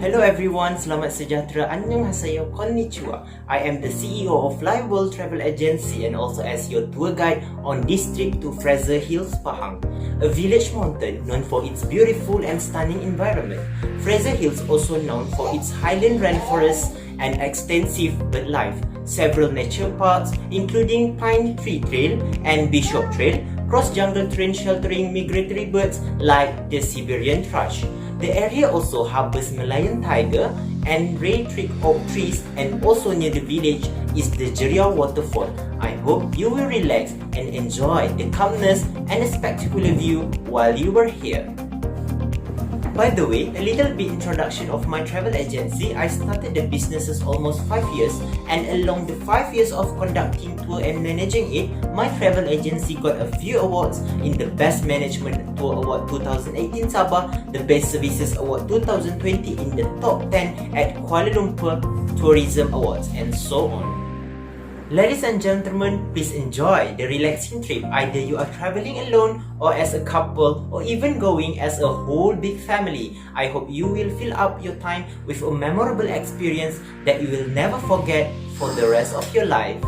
Hello everyone, selamat sejahtera, annyeonghaseyo, konnichiwa. I am the CEO of Live World Travel Agency and also as your tour guide on this trip to Fraser Hills, Pahang, a village mountain known for its beautiful and stunning environment. Fraser Hills also known for its highland rainforest and extensive bird life. Several nature parks including Pine Tree Trail and Bishop Trail, cross jungle terrain sheltering migratory birds like the Siberian thrush. The area also harbors Malayan tiger and rare trick oak trees, and also near the village is the Jeria waterfall. I hope you will relax and enjoy the calmness and a spectacular view while you are here. By the way, a little bit introduction of my travel agency. I started the businesses almost 5 years, and along the 5 years of conducting tour and managing it, my travel agency got a few awards in the Best Management Tour Award 2018 Sabah, the Best Services Award 2020 in the top 10 at Kuala Lumpur Tourism Awards, and so on. Ladies and gentlemen, please enjoy the relaxing trip. Either you are traveling alone or as a couple or even going as a whole big family. I hope you will fill up your time with a memorable experience that you will never forget for the rest of your life.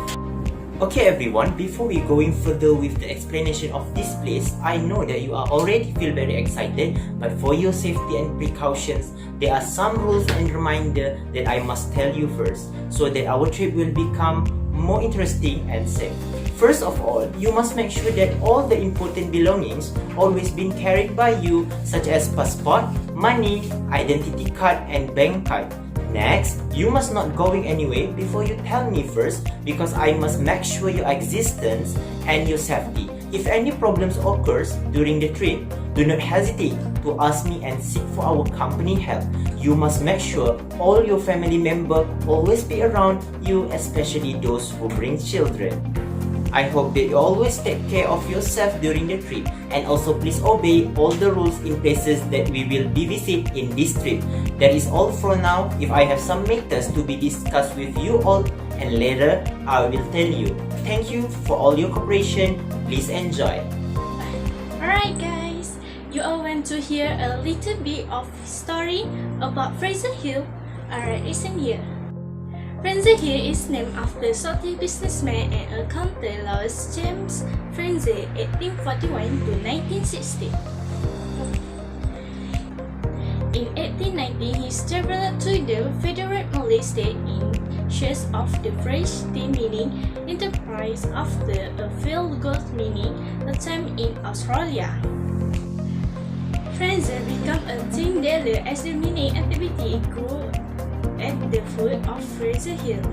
Okay everyone, before we going further with the explanation of this place, I know that you are already feel very excited, but for your safety and precautions, there are some rules and reminder that I must tell you first, so that our trip will become more interesting and safe. First of all, you must make sure that all the important belongings always been carried by you, such as passport, money, identity card and bank card. Next, you must not going anywhere before you tell me first, because I must make sure your existence and your safety. If any problems occurs during the trip, do not hesitate to ask me and seek for our company help. You must make sure all your family members always be around you, especially those who bring children. I hope that you always take care of yourself during the trip, and also please obey all the rules in places that we will be visit in this trip. That is all for now. If I have some matters to be discussed with you all, and later I will tell you. Thank you for all your cooperation. Please enjoy. Alright guys, you all want to hear a little bit of story about Fraser Hill. Alright, listen here. Fraser Hill is named after Scottish businessman and accountant Lewis James Fraser, 1841 to 1960. In 1890, he traveled to the Federal Malay State in search of the fresh tea mining enterprise after a failed gold mining attempt in Australia. Fraser became a team dealer as the mining activity grew at the foot of Fraser Hill.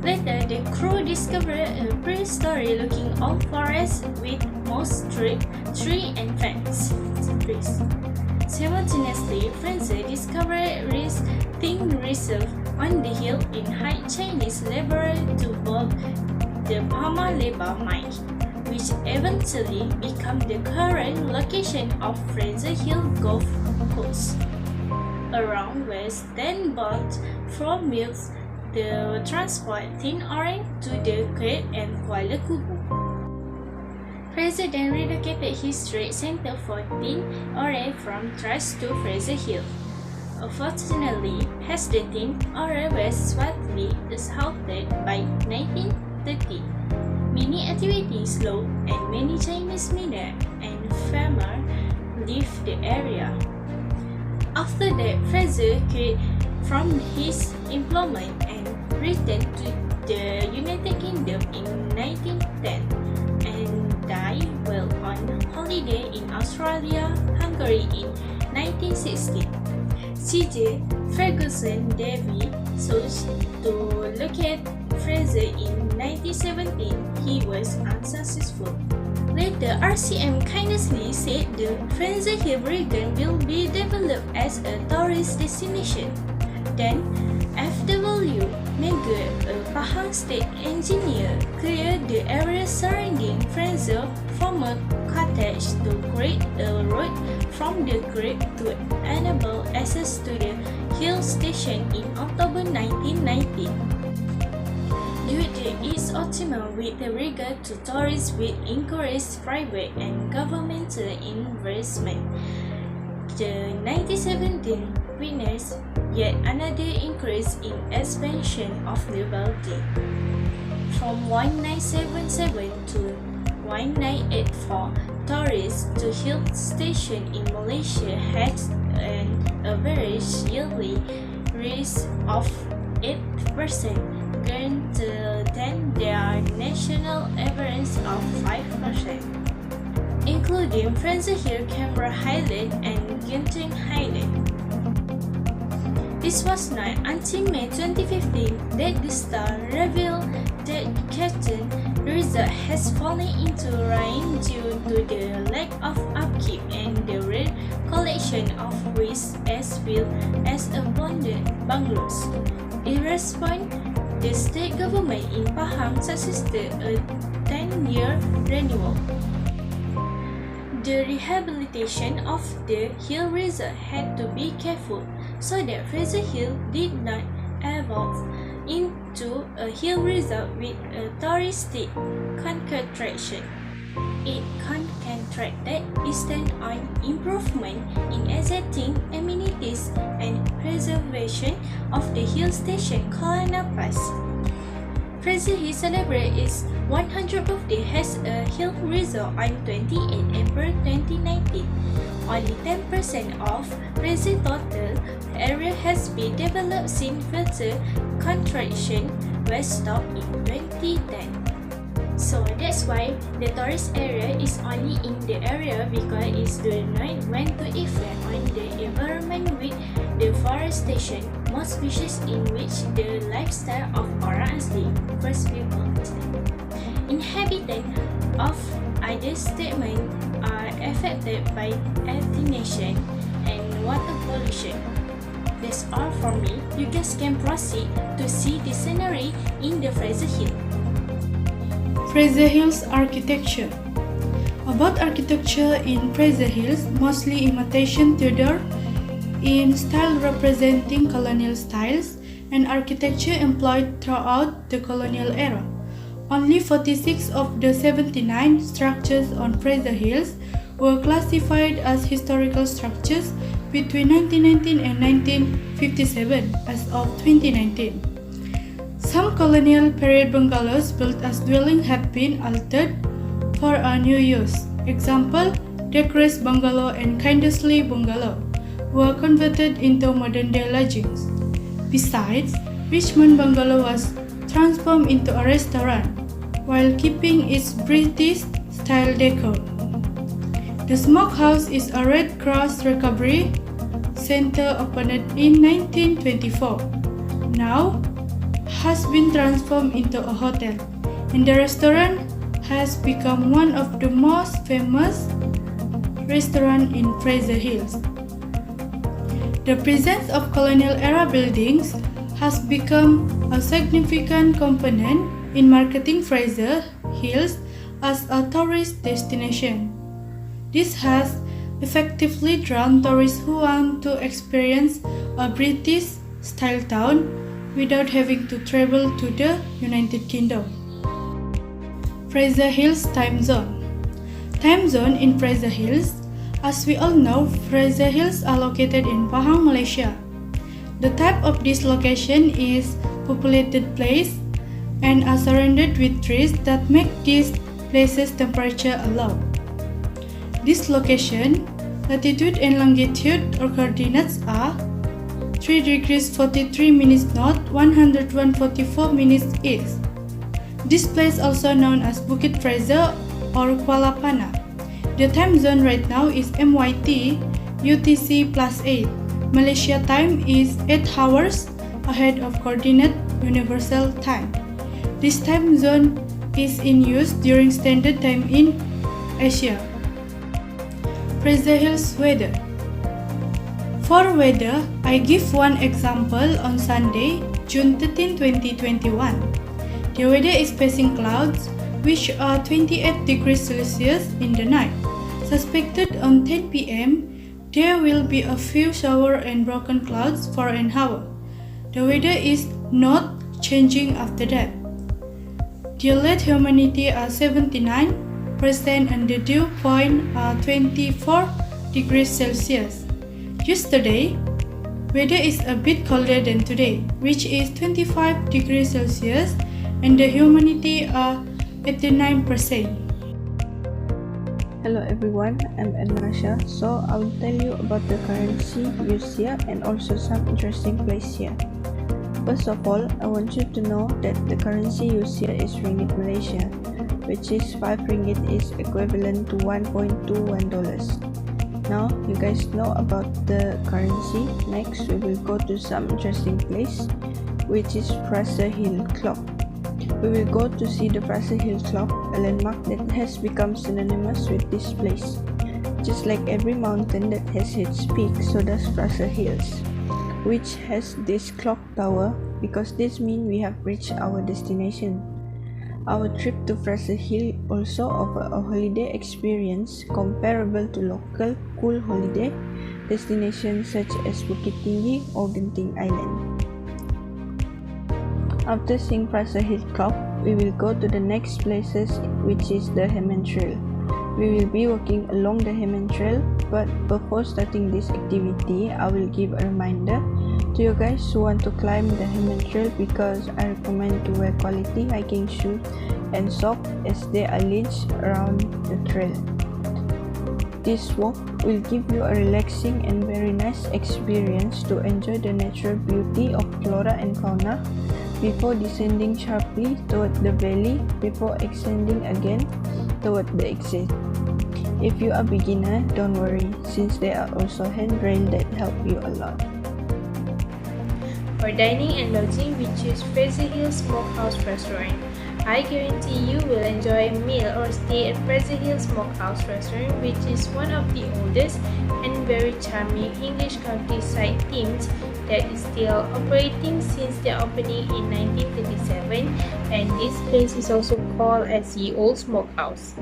Later, the crew discovered a prehistoric looking old forest with moss, tree and fence trees. Simultaneously, Fraser discovered tin reserve on the hill in high Chinese labor to build the Pama Lebar mine, which eventually became the current location of Fraser Hill Golf Course. Around West then bought from mills to transport tin ore to the Cape and Kuala Kubu. Fraser then relocated his trade center for tin ore from Thrash to Fraser Hill. Unfortunately, as the tin ore was swiftly exhausted by 1930, many activities slowed and many Chinese miners and farmers left the area. After that, Fraser quit from his employment and returned to the United Kingdom in 1910 and died while on holiday in Australia, Hungary in 1960. C.J. Ferguson Davy sought to locate Fraser in 1917. He was unsuccessful. Later, RCM kindly said the Fraser Hill region will be developed as a tourist destination. Then, FW Mega, a Pahang State engineer, cleared the area surrounding Fraser from a cottage to create a road from the creek to enable access to the hill station in October 1990. Due to its optimal with regard to tourists with increased private and governmental investment, the 1917 witnessed yet another increase in expansion of the building. From 1977 to 1984, tourists to hill station in Malaysia had an average yearly rise of 8%, greater than their national average of 5%, including Fraser Hill, Canberra Highland, and Genting Highland. This was not until May 2015 that the Star revealed that Captain result has fallen into rain due to the lack of upkeep and the recollection of waste as well as abandoned bungalows. In response, the state government in Pahang suggested a 10-year renewal. The rehabilitation of the hill resort had to be careful so that Fraser Hill did not evolve into a hill resort with a touristic concentration. It concentrated instead on improvement in existing amenities and preservation of the hill station Kelana Pass. Fraser Hill celebrated its 100th birthday as a hill resort on 28 April 2019. Only 10% of Fraser's total area has been developed since further contraction was stopped in 2010. So that's why the tourist area is only in the area because it do not want to affect on the environment with deforestation, most species in which the lifestyle of orang asli, first people, inhabitants of other statements are affected by attenuation and water pollution. That's all from me. You guys can proceed to see the scenery in the Fraser Hill. Fraser Hills architecture. About architecture in Fraser Hills, mostly imitation Tudor in style representing colonial styles and architecture employed throughout the colonial era. Only 46 of the 79 structures on Fraser Hills were classified as historical structures between 1919 and 1957 as of 2019. Some colonial period bungalows built as dwelling have been altered for a new use. Example, Deckres Bungalow and Kindersley Bungalow were converted into modern-day lodgings. Besides, Richmond Bungalow was transformed into a restaurant while keeping its British-style decor. The Smokehouse is a Red Cross recovery center opened in 1924. Now, has been transformed into a hotel, and the restaurant has become one of the most famous restaurants in Fraser Hills. The presence of colonial-era buildings has become a significant component in marketing Fraser Hills as a tourist destination. This has effectively drawn tourists who want to experience a British-style town without having to travel to the United Kingdom. Fraser Hills Time Zone. Time zone in Fraser Hills. As we all know, Fraser Hills are located in Pahang, Malaysia. The type of this location is populated place and are surrounded with trees that make these places temperature low. This location, latitude and longitude or coordinates are 3 degrees 43 minutes north, 101.44 minutes east. This place also known as Bukit Fraser or Kuala Pana. The time zone right now is MYT UTC +8. Malaysia time is 8 hours ahead of coordinate universal time. This time zone is in use during standard time in Asia. Fraser Hills weather. For weather, I give one example on Sunday, June 13, 2021. The weather is facing clouds, which are 28 degrees Celsius in the night. Suspected on 10 p.m., there will be a few showers and broken clouds for an hour. The weather is not changing after that. The lead humidity are 79% and the dew point are 24 degrees Celsius. Yesterday, weather is a bit colder than today, which is 25 degrees Celsius and the humidity are 89%. Hello everyone, I'm Ednasha. So I will tell you about the currency used here and also some interesting place here. First of all, I want you to know that the currency used here is Ringgit Malaysia, which is 5 ringgit is equivalent to $1.21. Now you guys know about the currency. Next we will go to some interesting place, which is Fraser Hill Clock. We will go to see the Fraser Hill Clock, a landmark that has become synonymous with this place. Just like every mountain that has its peak, so does Fraser Hills, which has this clock tower, because this means we have reached our destination. Our trip to Fraser Hill also offers a holiday experience comparable to local cool holiday destinations such as Bukit Tinggi or Genting Island. After seeing Fraser Hill Clock, we will go to the next places, which is the Hemmant Trail. We will be walking along the Hemmant Trail, but before starting this activity, I will give a reminder to you guys who want to climb the Hemmant Trail, because I recommend to wear quality hiking shoes and socks as they are lynched around the trail. This walk will give you a relaxing and very nice experience to enjoy the natural beauty of flora and fauna before descending sharply toward the valley before ascending again toward the exit. If you are beginner, don't worry, since there are also handrails that help you a lot. For dining and lodging, we choose Fraser Hill Smokehouse Restaurant. I guarantee you will enjoy a meal or stay at Fraser Hill Smokehouse Restaurant, which is one of the oldest and very charming English countryside themes that is still operating since their opening in 1937, and this place is also called as the Old Smokehouse.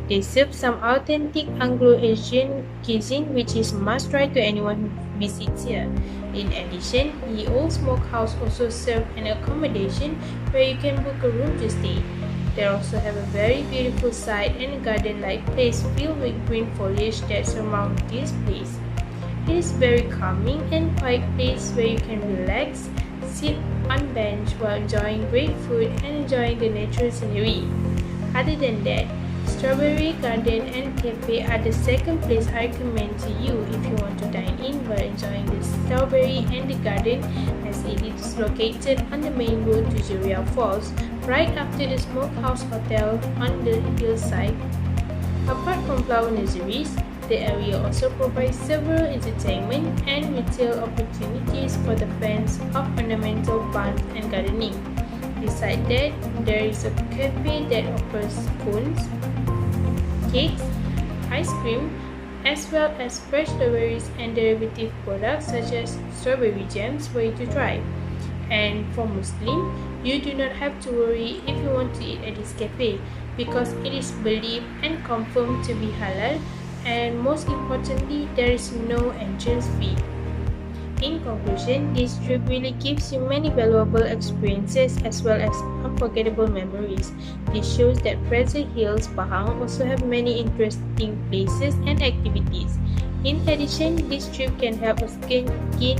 They serve some authentic Anglo-Asian cuisine, which is must try to anyone who visits here. In addition, the Old Smokehouse also serves an accommodation where you can book a room to stay. They also have a very beautiful side and a garden-like place filled with green foliage that surround this place. It is very calming and quiet place where you can relax, sit on bench while enjoying great food and enjoying the natural scenery. Other than that, Strawberry Garden and Cafe are the second place I recommend to you if you want to dine in while enjoying the strawberry and the garden, as it is located on the main road to Juria Falls, right after the Smokehouse Hotel on the hillside. Apart from flower nurseries, the area also provides several entertainment and retail opportunities for the fans of ornamental plants and gardening. Besides that, there is a cafe that offers scones, cakes, ice cream, as well as fresh strawberries and derivative products such as strawberry jams for you to try. And for Muslim, you do not have to worry if you want to eat at this cafe, because it is believed and confirmed to be halal, and most importantly, there is no entrance fee. In conclusion, this trip really gives you many valuable experiences as well as unforgettable memories. This shows that Fraser Hills, Pahang also have many interesting places and activities. In addition, this trip can help us gain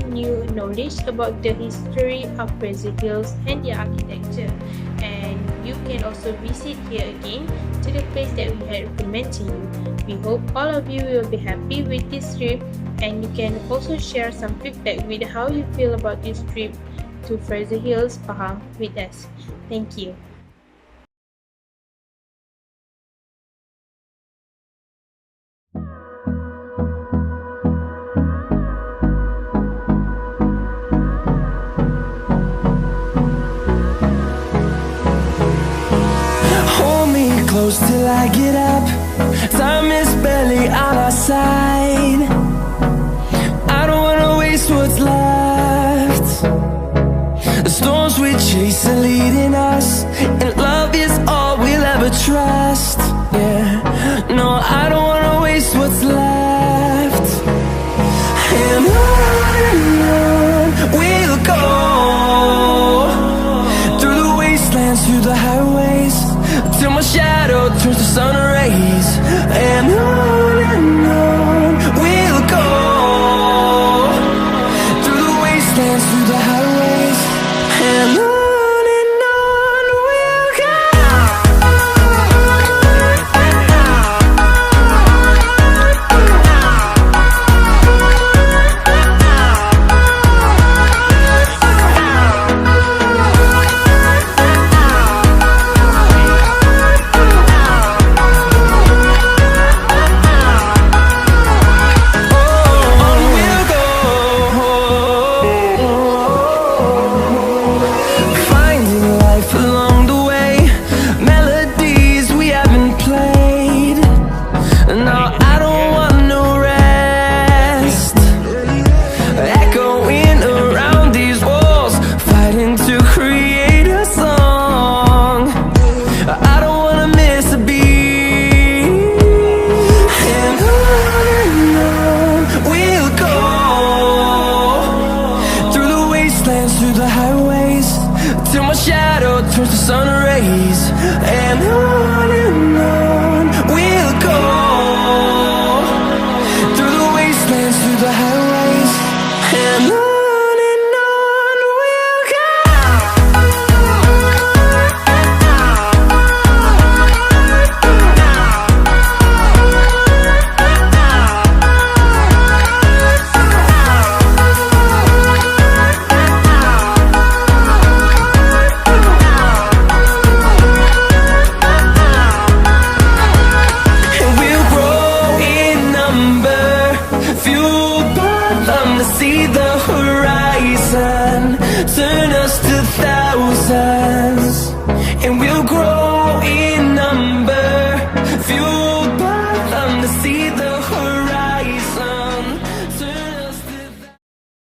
new knowledge about the history of Fraser Hills and their architecture. And you can also visit here again to the place that we had recommended to you. We hope all of you will be happy with this trip, and you can also share some feedback with how you feel about this trip to Fraser Hills, Pahang with us. Thank you. Hold me close till I get up. Time is barely on our side. I don't wanna waste what's left. The storm what's left. And on we'll go, through the wastelands, through the highways, till my shadow turns to sun rays. And on we'll go, through the wastelands, through the highways, and on we'll go. Through the highways, till my shadow turns to sun rays. And on we'll go, through the wastelands, through the highways, and on we'll go. See the horizon, turn us to thousands.